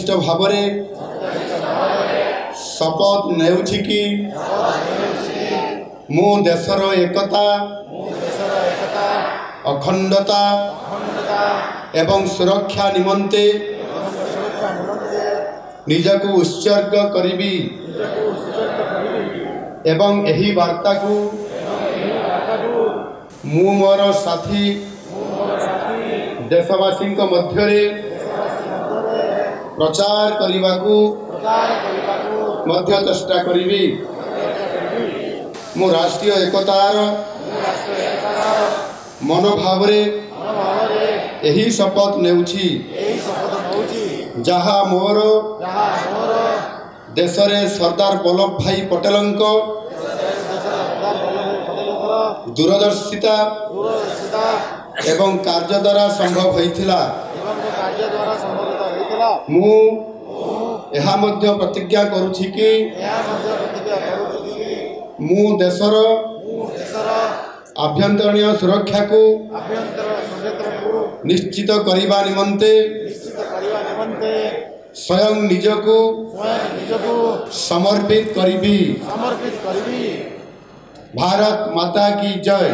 सत्यनिष्ठ भाव शपथ नेउछि कि मु देशर एकता अखंडता एवं सुरक्षा निमंते निजको उत्सर्ग करिबी एवं एही वार्ता को मु मोर साथी देशवासी मध्य प्रचार करने को मध्य चेष्टा करी मु राष्ट्रीय एकतार मनोभाव यही शपथ नेउछि जहा मोर देश रे सरदार वल्लभ भाई पटेल दूरदर्शिता एवं कार्य द्वारा संभव होइथिला मु एहा मध्य प्रतिज्ञा करूछि कि मु देशर आभ्यंतरीण सुरक्षा को निश्चित करिबा निमंते स्वयं निजको समर्पित करिबी। भारत माता की जय।